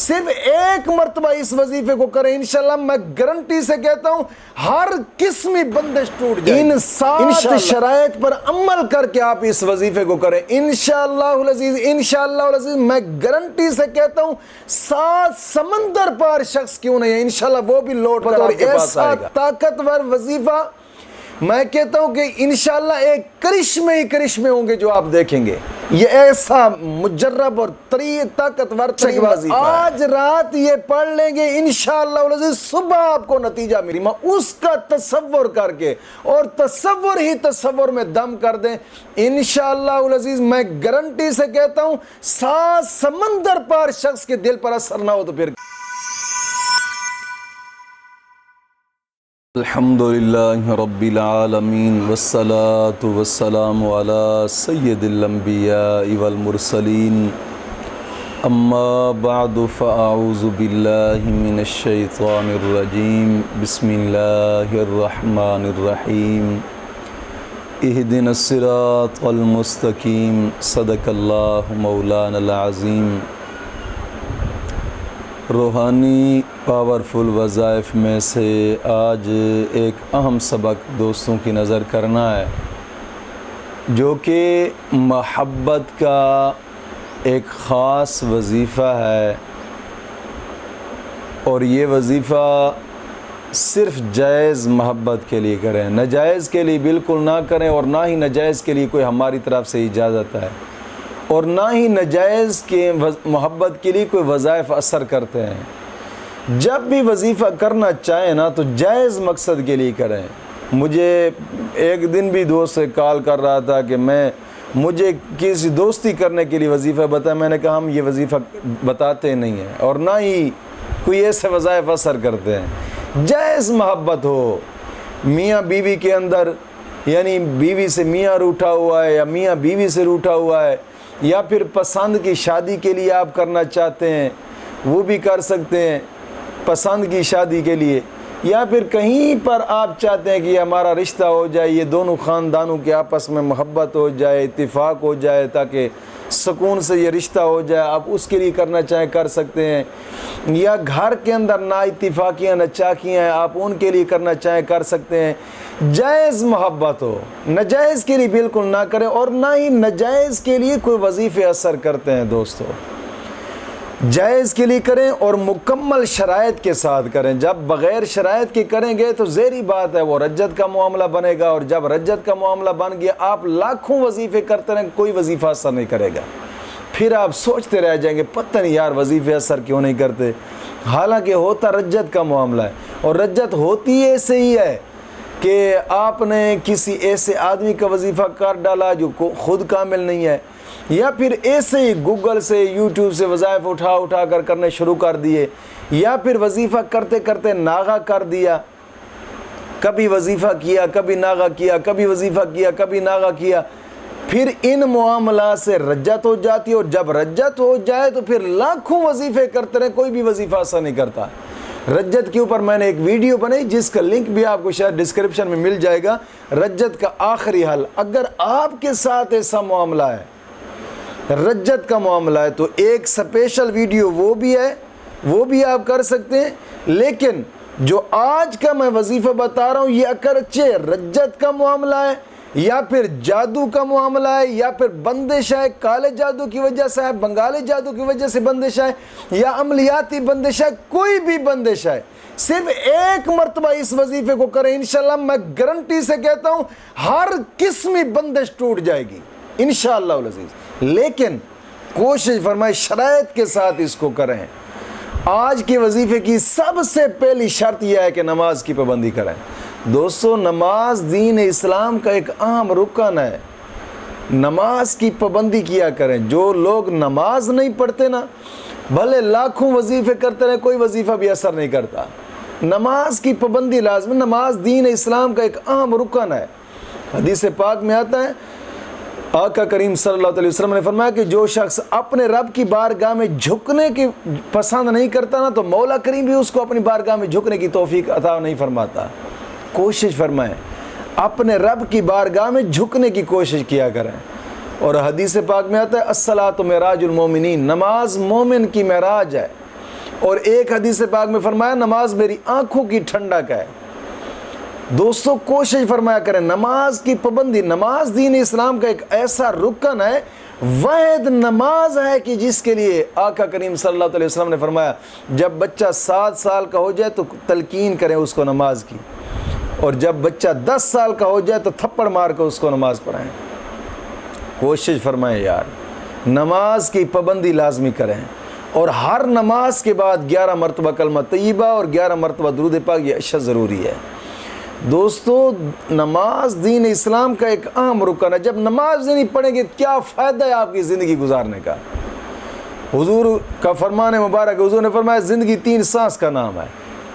صرف ایک مرتبہ اس وظیفے کو کریں، انشاءاللہ میں گارنٹی سے کہتا ہوں ہر قسمی بندش ٹوٹ جائے۔ ان 7 شرائط پر عمل کر کے آپ اس وظیفے کو کریں انشاءاللہ العزیز، انشاءاللہ العزیز میں گارنٹی سے کہتا ہوں 7 سمندر پار شخص کیوں نہیں ہے انشاءاللہ وہ بھی لوٹ کر آپ کے پاس آئے گا۔ طاقتور وظیفہ میں کہتا ہوں کہ انشاءاللہ ایک کرشمے ہی کرشمے ہوں گے جو آپ دیکھیں گے، یہ ایسا مجرب اور طاقتور وظیفہ ہے۔ آج رات یہ پڑھ لیں گے انشاءاللہ العزیز صبح آپ کو نتیجہ ملی، میں اس کا تصور کر کے اور تصور ہی تصور میں دم کر دیں انشاءاللہ العزیز میں گارنٹی سے کہتا ہوں 7 سمندر پار شخص کے دل پر اثر نہ ہو تو پھر الحمدللہ رب العالمین والصلاة والسلام علی سید الانبیاء والمرسلین اما بعد فاعوذ باللہ من الشیطان الرجیم بسم اللہ الرحمن الرحیم اہدنا الصراط المستقیم صدق اللہ مولانا العظیم۔ روحانی پاورفل وظائف میں سے آج ایک اہم سبق دوستوں کی نظر کرنا ہے جو کہ محبت کا ایک خاص وظیفہ ہے، اور یہ وظیفہ صرف جائز محبت کے لیے کریں، ناجائز کے لیے بالکل نہ کریں، اور نہ ہی ناجائز کے لیے کوئی ہماری طرف سے اجازت ہے، اور نہ ہی ناجائز کے محبت کے لیے کوئی وظائف اثر کرتے ہیں۔ جب بھی وظیفہ کرنا چاہیں نا تو جائز مقصد کے لیے کریں۔ مجھے ایک دن بھی دوست سے کال کر رہا تھا کہ مجھے کسی دوستی کرنے کے لیے وظیفہ بتایا، میں نے کہا ہم یہ وظیفہ بتاتے نہیں ہیں، اور نہ ہی کوئی ایسے وظائف اثر کرتے ہیں۔ جائز محبت ہو، میاں بیوی کے اندر یعنی بیوی سے میاں روٹھا ہوا ہے یا میاں بیوی سے روٹھا ہوا ہے، یا پھر پسند کی شادی کے لیے آپ کرنا چاہتے ہیں وہ بھی کر سکتے ہیں پسند کی شادی کے لیے، یا پھر کہیں پر آپ چاہتے ہیں کہ یہ ہمارا رشتہ ہو جائے، یہ دونوں خاندانوں کے آپس میں محبت ہو جائے، اتفاق ہو جائے تاکہ سکون سے یہ رشتہ ہو جائے، آپ اس کے لیے کرنا چاہیں کر سکتے ہیں، یا گھر کے اندر نا اتفاقیاں ناچاکیاں ہیں آپ ان کے لیے کرنا چاہیں کر سکتے ہیں۔ جائز محبت ہو، ناجائز کے لیے بالکل نہ کریں، اور نہ ہی ناجائز کے لیے کوئی وظیفے اثر کرتے ہیں۔ دوستو جائز کے لیے کریں اور مکمل شرائط کے ساتھ کریں۔ جب بغیر شرائط کے کریں گے تو ظاہری بات ہے وہ رجت کا معاملہ بنے گا، اور جب رجت کا معاملہ بن گیا آپ لاکھوں وظیفے کرتے رہیں کوئی وظیفہ اثر نہیں کرے گا، پھر آپ سوچتے رہ جائیں گے پتہ نہیں یار وظیفے اثر کیوں نہیں کرتے، حالانکہ ہوتا رجت کا معاملہ ہے، اور رجت ہوتی ایسے ہی ہے کہ آپ نے کسی ایسے آدمی کا وظیفہ کر ڈالا جو خود کامل نہیں ہے، یا پھر ایسے ہی گوگل سے یوٹیوب سے وظائف اٹھا کر کرنے شروع کر دیے، یا پھر وظیفہ کرتے کرتے ناغہ کر دیا، کبھی وظیفہ کیا کبھی ناغہ کیا، کبھی وظیفہ کیا کبھی ناغہ کیا، پھر ان معاملات سے رجت ہو جاتی ہے، اور جب رجت ہو جائے تو پھر لاکھوں وظیفے کرتے رہے کوئی بھی وظیفہ ایسا نہیں کرتا۔ رجت کے اوپر میں نے ایک ویڈیو بنائی جس کا لنک بھی آپ کو شاید ڈسکرپشن میں مل جائے گا، رجت کا آخری حل۔ اگر آپ کے ساتھ ایسا معاملہ ہے، رجت کا معاملہ ہے، تو ایک سپیشل ویڈیو وہ بھی ہے، وہ بھی آپ کر سکتے ہیں، لیکن جو آج کا میں وظیفہ بتا رہا ہوں یہ اگرچہ رجت کا معاملہ ہے، یا پھر جادو کا معاملہ ہے، یا پھر بندش ہے، کالے جادو کی وجہ سے ہے، بنگالی جادو کی وجہ سے بندش ہے، یا عملیاتی بندش ہے، کوئی بھی بندش ہے، صرف ایک مرتبہ اس وظیفے کو کریں انشاءاللہ میں گارنٹی سے کہتا ہوں ہر قسمی بندش ٹوٹ جائے گی انشاءاللہ العزیز۔ لیکن کوشش فرمائے شرائط کے ساتھ اس کو کریں۔ آج کے وظیفے کی سب سے پہلی شرط یہ ہے کہ نماز کی پابندی کریں۔ دوستو نماز دین اسلام کا ایک اہم رکن ہے، نماز کی پابندی کیا کریں۔ جو لوگ نماز نہیں پڑھتے نا بھلے لاکھوں وظیفے کرتے رہے کوئی وظیفہ بھی اثر نہیں کرتا، نماز کی پابندی لازم۔ نماز دین اسلام کا ایک اہم رکن ہے۔ حدیث پاک میں آتا ہے آقا کریم صلی اللہ علیہ وسلم نے فرمایا کہ جو شخص اپنے رب کی بارگاہ میں جھکنے کی پسند نہیں کرتا نا تو مولا کریم بھی اس کو اپنی بارگاہ میں جھکنے کی توفیق عطا نہیں فرماتا۔ کوشش فرمائیں اپنے رب کی بارگاہ میں جھکنے کی کوشش کیا کریں۔ اور حدیث پاک میں آتا ہے الصلاۃ معراج المومنین، نماز مومن کی معراج ہے۔ اور ایک حدیث پاک میں فرمایا نماز میری آنکھوں کی ٹھنڈک ہے۔ دوستو کوشش فرمایا کریں نماز کی پابندی، نماز دین اسلام کا ایک ایسا رکن ہے، واحد نماز ہے کہ جس کے لیے آقا کریم صلی اللہ علیہ وسلم نے فرمایا جب بچہ 7 سال کا ہو جائے تو تلقین کریں اس کو نماز کی، اور جب بچہ 10 سال کا ہو جائے تو تھپڑ مار کر اس کو نماز پڑھائیں۔ کوشش فرمائیں یار نماز کی پابندی لازمی کریں، اور ہر نماز کے بعد 11 مرتبہ کلمہ طیبہ اور 11 مرتبہ درود پاک، یہ اشد ضروری ہے۔ دوستو نماز دین اسلام کا ایک اہم رکن ہے، جب نماز نہیں پڑھیں گے کیا فائدہ ہے آپ کی زندگی گزارنے کا؟ حضور کا فرمان مبارک، حضور نے فرمایا زندگی 3 سانس کا نام ہے،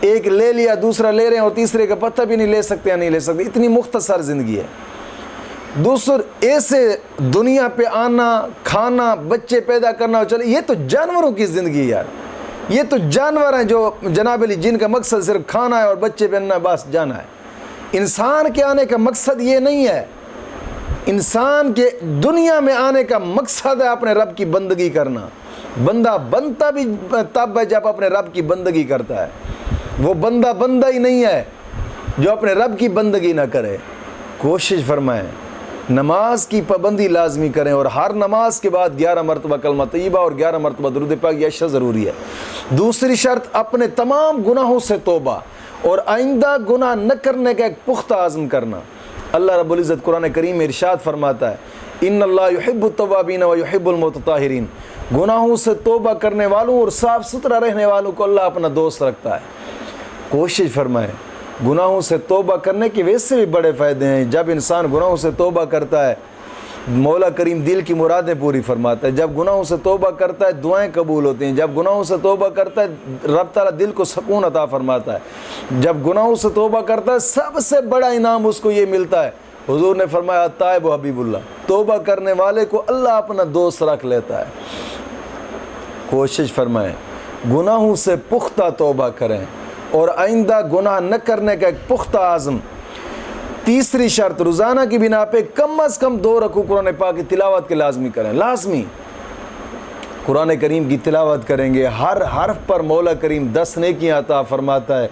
ایک لے لیا دوسرا لے رہے ہیں اور تیسرے کا پتہ بھی نہیں لے سکتے یا نہیں لے سکتے، اتنی مختصر زندگی ہے۔ دوسر ایسے دنیا پہ آنا، کھانا، بچے پیدا کرنا، چلے یہ تو جانوروں کی زندگی ہے یار، یہ تو جانور ہیں جو جناب علی جن کا مقصد صرف کھانا ہے اور بچے پہننا بس جانا ہے۔ انسان کے آنے کا مقصد یہ نہیں ہے، انسان کے دنیا میں آنے کا مقصد ہے اپنے رب کی بندگی کرنا۔ بندہ بنتا بھی تب ہے جب اپنے رب کی بندگی کرتا ہے، وہ بندہ ہی نہیں ہے جو اپنے رب کی بندگی نہ کرے۔ کوشش فرمائیں نماز کی پابندی لازمی کریں، اور ہر نماز کے بعد 11 مرتبہ کلمہ طیبہ اور 11 مرتبہ درود پاک، یہ اشد ضروری ہے۔ دوسری شرط اپنے تمام گناہوں سے توبہ اور آئندہ گناہ نہ کرنے کا ایک پختہ عزم کرنا۔ اللہ رب العزت قرآن کریم میں ارشاد فرماتا ہے ان اللہ یحب التوابین و یحب المتطہرین، گناہوں سے توبہ کرنے والوں اور صاف ستھرا رہنے والوں کو اللہ اپنا دوست رکھتا ہے۔ کوشش فرمائیں گناہوں سے توبہ کرنے کے ویسے بھی بڑے فائدے ہیں۔ جب انسان گناہوں سے توبہ کرتا ہے مولا کریم دل کی مرادیں پوری فرماتا ہے، جب گناہوں سے توبہ کرتا ہے دعائیں قبول ہوتی ہیں، جب گناہوں سے توبہ کرتا ہے رب تعالیٰ دل کو سکون عطا فرماتا ہے، جب گناہوں سے توبہ کرتا ہے سب سے بڑا انعام اس کو یہ ملتا ہے، حضور نے فرمایا تائب و حبیب اللہ، توبہ کرنے والے کو اللہ اپنا دوست رکھ لیتا ہے۔ کوشش فرمائیں گناہوں سے پختہ توبہ کریں اور آئندہ گناہ نہ کرنے کا ایک پختہ عزم۔ تیسری شرط روزانہ کی بنا پہ کم از کم 2 رکوع قرآن پاک کی تلاوت کے لازمی کریں، لازمی قرآن کریم کی تلاوت کریں گے، ہر حرف پر مولا کریم 10 نیکیاں عطا فرماتا ہے،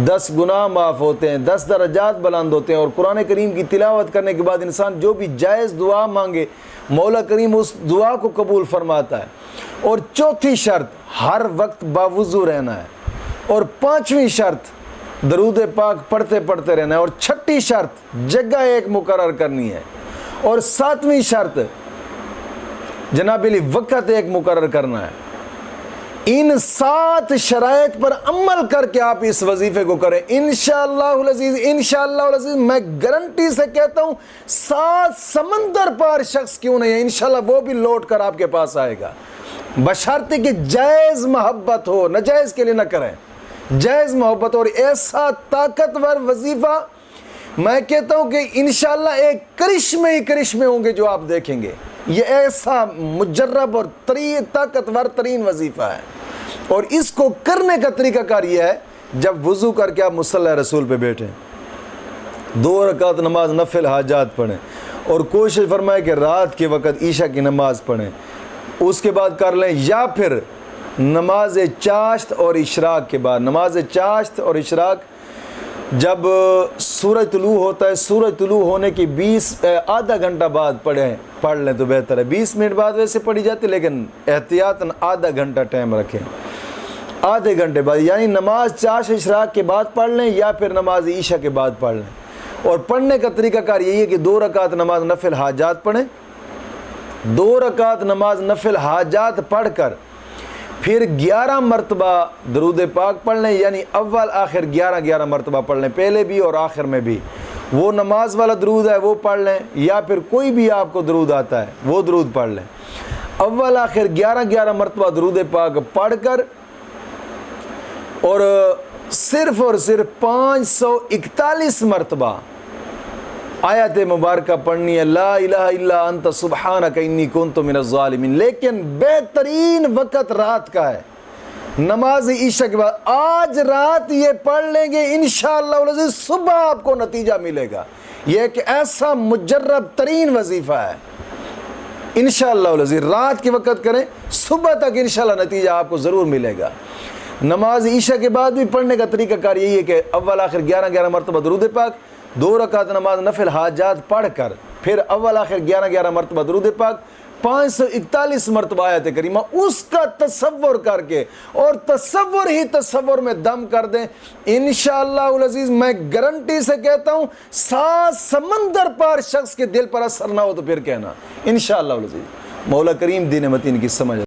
10 گناہ معاف ہوتے ہیں، 10 درجات بلند ہوتے ہیں، اور قرآن کریم کی تلاوت کرنے کے بعد انسان جو بھی جائز دعا مانگے مولا کریم اس دعا کو قبول فرماتا ہے۔ اور چوتھی شرط ہر وقت باوضو رہنا ہے، اور 5ویں شرط درود پاک پڑھتے رہنا ہے، اور 6ٹھی شرط جگہ ایک مقرر کرنی ہے، اور 7ویں شرط جناب علی وقت ایک مقرر کرنا ہے۔ ان 7 شرائط پر عمل کر کے آپ اس وظیفے کو کریں انشاءاللہ العزیز، انشاءاللہ العزیز میں گارنٹی سے کہتا ہوں 7 سمندر پار شخص کیوں نہیں ہے انشاءاللہ وہ بھی لوٹ کر آپ کے پاس آئے گا، بشرطے کہ جائز محبت ہو، ناجائز کے لیے نہ کریں، جائز محبت۔ اور ایسا طاقتور وظیفہ میں کہتا ہوں کہ انشاءاللہ ایک کرشمے ہی کرشمے ہوں گے جو آپ دیکھیں گے، یہ ایسا مجرب اور طاقتور ترین وظیفہ ہے۔ اور اس کو کرنے کا طریقہ کار یہ ہے جب وضو کر کے آپ مصلی رسول پہ بیٹھیں، 2 رکعت نماز نفل حاجات پڑھیں، اور کوشش فرمائیں کہ رات کے وقت عشاء کی نماز پڑھیں، اس کے بعد کر لیں، یا پھر نماز چاشت اور اشراق کے بعد، نماز چاشت اور اشراق جب سورج طلوع ہوتا ہے، سورج طلوع ہونے کی آدھا گھنٹہ بعد پڑھ لیں تو بہتر ہے، 20 منٹ بعد ویسے پڑھی جاتی لیکن احتیاطاً آدھا گھنٹہ ٹائم رکھیں، آدھے گھنٹے بعد، یعنی نماز چاشت اشراق کے بعد پڑھ لیں یا پھر نماز عشاء کے بعد پڑھ لیں۔ اور پڑھنے کا طریقہ کار یہی ہے کہ 2 رکعت نماز نفل حاجات پڑھیں، 2 رکعت نماز نفل حاجات پڑھ کر پھر 11 مرتبہ درود پاک پڑھ لیں، یعنی اول آخر 11 مرتبہ پڑھ لیں، پہلے بھی اور آخر میں بھی، وہ نماز والا درود ہے وہ پڑھ لیں، یا پھر کوئی بھی آپ کو درود آتا ہے وہ درود پڑھ لیں، اول آخر 11 مرتبہ درود پاک پڑھ کر، اور صرف 541 مرتبہ آیت مبارکہ پڑھنی ہے، لا الہ الا انت سبحانک انی کنت من الظالمین۔ لیکن بہترین وقت رات کا ہے، نماز عشاء کے بعد، آج رات یہ پڑھ لیں گے انشاءاللہ العزیز صبح آپ کو نتیجہ ملے گا، یہ ایک ایسا مجرب ترین وظیفہ ہے، انشاءاللہ العزیز رات کے وقت کریں، صبح تک انشاءاللہ نتیجہ آپ کو ضرور ملے گا۔ نماز عشاء کے بعد بھی پڑھنے کا طریقہ کار یہی ہے کہ اول آخر 11 مرتبہ درود پاک، 2 رکعت نماز نفل حاجات پڑھ کر پھر اول آخر 11 مرتبہ درود پاک، 541 مرتبہ آیت کریمہ، اس کا تصور کر کے اور تصور ہی تصور میں دم کر دیں، انشاءاللہ العزیز میں گارنٹی سے کہتا ہوں 7 سمندر پار شخص کے دل پر اثر نہ ہو تو پھر کہنا انشاءاللہ العزیز۔ مولا کریم دین متین کی سمجھ